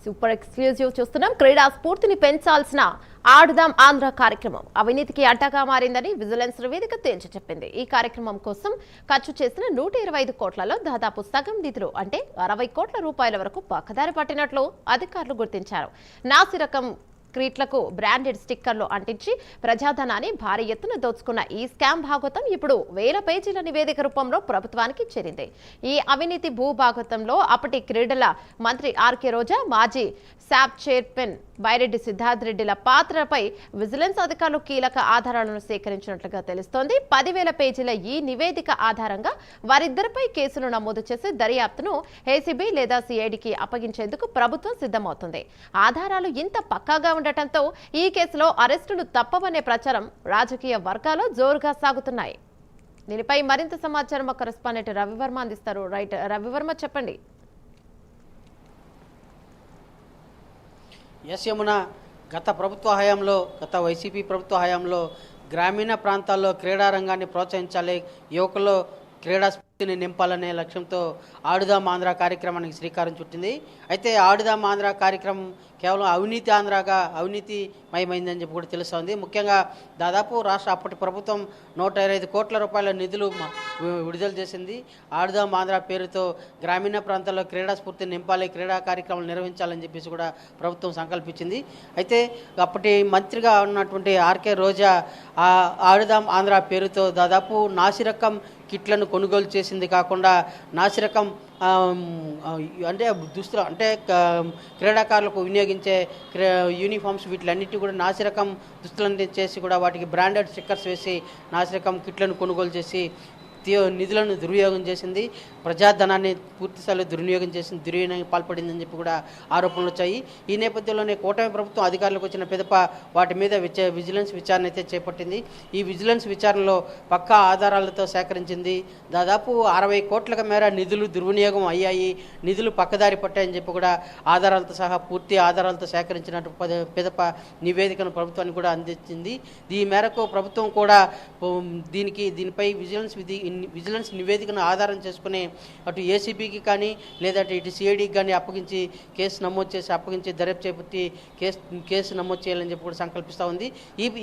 Super exclusive చూస్తున్నాం. క్రీడా స్ఫూర్తిని పెంచాల్సిన ఆడుదాం ఆంధ్ర కార్యక్రమం అవినీతికి అడ్డగా మారిందని విజిలెన్స్ నివేదిక తేల్చి చెప్పింది. ఈ కార్యక్రమం కోసం ఖర్చు చేసిన 125 కోట్లలో దాదాపు సగం నిధులు అంటే 60 కోట్ల రూపాయల వరకు పక్కదారి పట్టినట్లు అధికారులు గుర్తించారు. నాసిరకం క్రీట్లకు బ్రాండెడ్ స్టిక్కర్లు అంటించి ప్రజాధనాన్ని భారీ ఎత్తున దోచుకున్న ఈ స్కామ్ భాగవతం ఇప్పుడు 1000 పేజీల నివేదిక రూపంలో ప్రభుత్వానికి చేరింది. ఈ అవినీతి భూభాగవతంలో అప్పటి క్రీడల మంత్రి ఆర్కే రోజా, మాజీ శాప్ చైర్మన్ బైరెడ్డి సిద్ధార్థ్ రెడ్డిల పాత్రపై విజిలెన్స్ అధికారులు కీలక ఆధారాలను సేకరించినట్లుగా తెలుస్తోంది. 10,000 పేజీల ఈ నివేదిక ఆధారంగా వారిద్దరిపై కేసులు నమోదు చేసి దర్యాప్తును ఏసీబీ లేదా సిఐడికి అప్పగించేందుకు ప్రభుత్వం సిద్ధమవుతుంది. ఆధారాలు ఇంత పక్కాగా ఉండటంతో ఈ కేసులో అరెస్టులు తప్పవనే ప్రచారం రాజకీయ వర్గాల్లో జోరుగా సాగుతున్నాయి. దీనిపై మరింత సమాచారం మా కరెస్పాండెంట్ రవివర్మ అందిస్తారు. రైట్ రవివర్మ, చెప్పండి. యమున, గత వైసీపీ ప్రభుత్వ హయాంలో గ్రామీణ ప్రాంతాల్లో క్రీడా రంగాన్ని ప్రోత్సహించాలి, యువకుల్లో క్రీడా స్ఫూర్తిని నింపాలనే లక్ష్యంతో ఆడుదాం ఆంధ్ర కార్యక్రమానికి శ్రీకారం చుట్టింది. అయితే ఆడుదాం ఆంధ్ర కార్యక్రమం కేవలం అవినీతిమయమైందని చెప్పి కూడా తెలుస్తోంది. ముఖ్యంగా దాదాపు అప్పటి ప్రభుత్వం 125 కోట్ల రూపాయల నిధులు విడుదల చేసింది. ఆడుదాం ఆంధ్ర పేరుతో గ్రామీణ ప్రాంతాల్లో క్రీడా స్ఫూర్తిని నింపాలి, క్రీడా కార్యక్రమాలు నిర్వహించాలని చెప్పేసి కూడా ప్రభుత్వం సంకల్పించింది. అయితే అప్పటి మంత్రిగా ఉన్నటువంటి ఆర్కే రోజా ఆడుదాం ఆంధ్ర పేరుతో దాదాపు నాసిరకం కిట్లను కొనుగోలు చేసింది కాకుండా నాసిరకం అంటే దుస్తులు అంటే క్రీడాకారులకు వినియోగించే యూనిఫామ్స్ వీటిలన్నిటి కూడా నాసిరకం దుస్తులను చేసి కూడా వాటికి బ్రాండెడ్ స్టిక్కర్స్ వేసి నాసిరకం కిట్లను కొనుగోలు చేసి నిధులను దుర్వినియోగం చేసింది, ప్రజాధనాన్ని పూర్తిస్థాయిలో దుర్వినియోగం పాల్పడిందని చెప్పి కూడా ఆరోపణలు వచ్చాయి. ఈ నేపథ్యంలోనే కూటమి ప్రభుత్వం అధికారులకు వచ్చిన పిదప వాటి మీద విజిలెన్స్ విచారణ అయితే చేపట్టింది. ఈ విజిలెన్స్ విచారణలో పక్కా ఆధారాలతో సేకరించింది. దాదాపు 60 కోట్ల మేర నిధులు దుర్వినియోగం అయ్యాయి, నిధులు పక్కదారి పట్టాయని చెప్పి కూడా ఆధారాలతో సహా పూర్తి ఆధారాలతో సేకరించినట్టు పిదప నివేదికను ప్రభుత్వానికి కూడా అందించింది. ఈ మేరకు ప్రభుత్వం కూడా దీనిపై విజిలెన్స్ నివేదికను ఆధారం చేసుకుని అటు ఏసీబీకి కానీ లేదంటే ఇటు సిఐడికి కానీ అప్పగించి కేసు నమోదు చేసి దర్యాప్తు చేపట్టి కేసు నమోదు చేయాలని చెప్పి కూడా సంకల్పిస్తూ ఉంది.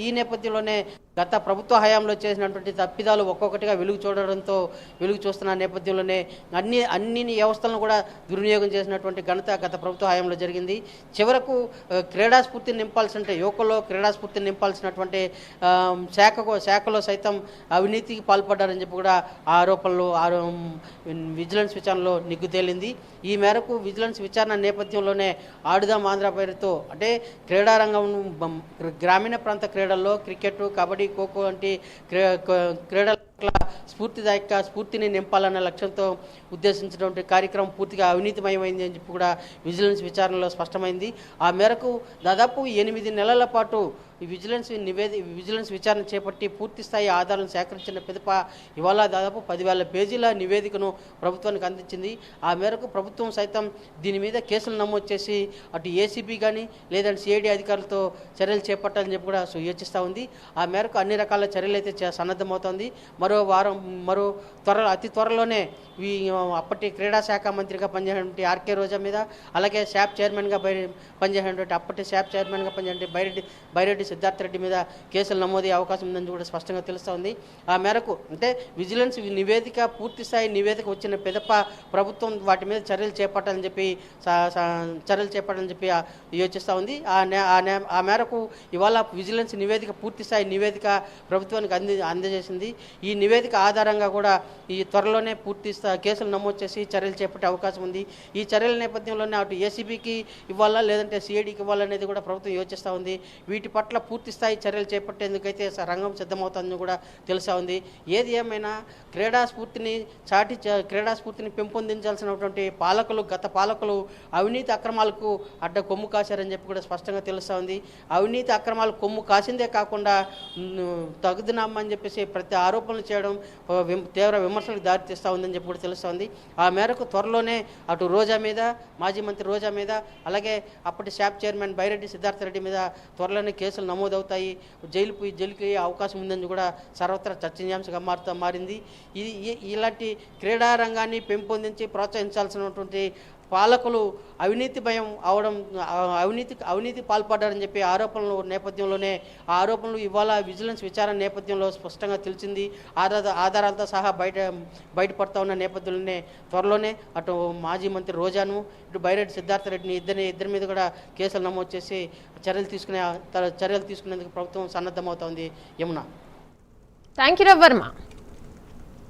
ఈ నేపథ్యంలోనే గత ప్రభుత్వ హయాంలో చేసినటువంటి తప్పిదాలు ఒక్కొక్కటిగా వెలుగు చూస్తున్న నేపథ్యంలోనే అన్ని వ్యవస్థలను కూడా దుర్వినియోగం చేసినటువంటి ఘనత గత ప్రభుత్వ హయాంలో జరిగింది. చివరకు క్రీడా స్ఫూర్తిని నింపాల్సింటే యువకుల్లో క్రీడా స్ఫూర్తిని నింపాల్సినటువంటి శాఖలో సైతం అవినీతికి పాల్పడ్డారని చెప్పి కూడా ఆరోపణలు విజిలెన్స్ విచారణలో నిగ్గు తేలింది. ఈ మేరకు విజిలెన్స్ విచారణ నేపథ్యంలోనే ఆడుదాం ఆంధ్ర పేరుతో అంటే క్రీడారంగం గ్రామీణ ప్రాంత క్రీడల్లో క్రికెట్, కబడ్డీ, ఖోఖో వంటి క్రీడల స్ఫూర్తిని నింపాలన్న లక్ష్యంతో ఉద్దేశించినటువంటి కార్యక్రమం పూర్తిగా అవినీతిమయమైంది అని చెప్పి కూడా విజిలెన్స్ విచారణలో స్పష్టమైంది. ఆ మేరకు దాదాపు 8 నెలల పాటు ఈ విజిలెన్స్ విచారణ చేపట్టి పూర్తి స్థాయి ఆధారాలను సేకరించిన పిదప ఇవాళ దాదాపు 10,000 పేజీల నివేదికను ప్రభుత్వానికి అందించింది. ఆ మేరకు ప్రభుత్వం సైతం దీని మీద కేసులు నమోదు చేసి అటు ఏసీబీ కానీ లేదంటే సిఐడి అధికారులతో చర్యలు చేపట్టాలని చెప్పి కూడా యోచిస్తూ ఉంది. ఆ మేరకు అన్ని రకాల చర్యలు అయితే సన్నద్ధమవుతోంది. అతి త్వరలోనే అప్పటి క్రీడా శాఖ మంత్రిగా పనిచేసినటువంటి ఆర్కే రోజా మీద, అలాగే శాప్ చైర్మన్గా పనిచేసినటువంటి బైరెడ్డి సిద్ధార్థ్ రెడ్డి మీద కేసులు నమోదయ్యే అవకాశం ఉందని కూడా స్పష్టంగా తెలుస్తోంది. ఆ మేరకు అంటే విజిలెన్స్ పూర్తి స్థాయి నివేదిక వచ్చిన పిదప ప్రభుత్వం వాటి మీద చర్యలు చేపట్టాలని చెప్పి యోచిస్తూ ఉంది. ఆ మేరకు ఇవాళ విజిలెన్స్ పూర్తి స్థాయి నివేదిక ప్రభుత్వానికి అందజేసింది. ఈ నివేదిక ఆధారంగా కూడా ఈ త్వరలోనే పూర్తి కేసులు నమోదు చేసి చర్యలు చేపట్టే అవకాశం ఉంది. ఈ చర్యల నేపథ్యంలోనే అటు ఏసీబీకి ఇవ్వాలా లేదంటే సిఐడికి ఇవ్వాలనేది కూడా ప్రభుత్వం యోచిస్తూ ఉంది. వీటి పట్ల పూర్తి స్థాయి చర్యలు చేపట్టేందుకైతే రంగం సిద్ధమవుతుందని కూడా తెలుస్తూ ఉంది. ఏది ఏమైనా క్రీడా స్ఫూర్తిని పెంపొందించాల్సినటువంటి గత పాలకులు అవినీతి అక్రమాలకు అడ్డ కొమ్ము కాశారని చెప్పి కూడా స్పష్టంగా తెలుస్తూ ఉంది. అవినీతి అక్రమాలు కొమ్ము కాసిందే కాకుండా తగుదునామని చెప్పేసి ప్రతి ఆరోపణలు చేయడం తీవ్ర విమర్శలకు దారితీస్తూ ఉందని చెప్పి కూడా తెలుస్తోంది. ఆ మేరకు త్వరలోనే అటు రోజా మీద, మాజీ మంత్రి రోజా మీద, అలాగే అప్పటి శాప్ చైర్మన్ బైరెడ్డి సిద్ధార్థ రెడ్డి మీద త్వరలోనే కేసులు నమోదవుతాయి, జైలుకి అవకాశం ఉందని కూడా సర్వత్రా చర్చనీయాంశంగా మారింది. ఇలాంటి క్రీడా రంగాన్ని పెంపొందించి ప్రోత్సహించాల్సినటువంటి పాలకులు అవినీతి భయం అవడం అవినీతి పాల్పడ్డారని చెప్పి ఆరోపణలు నేపథ్యంలోనే ఆ ఆరోపణలు ఇవాళ విజిలెన్స్ విచారణ నేపథ్యంలో స్పష్టంగా తెలిసింది. ఆధారాలతో సహా బయటపడతా ఉన్న నేపథ్యంలోనే త్వరలోనే అటు మాజీ మంత్రి రోజాను ఇటు బైరెడ్డి సిద్ధార్థ రెడ్డిని ఇద్దరి మీద కూడా కేసులు నమోదు చేసి చర్యలు తీసుకునేందుకు ప్రభుత్వం సన్నద్ధమవుతోంది. యమున. Thank you Ravi Varma.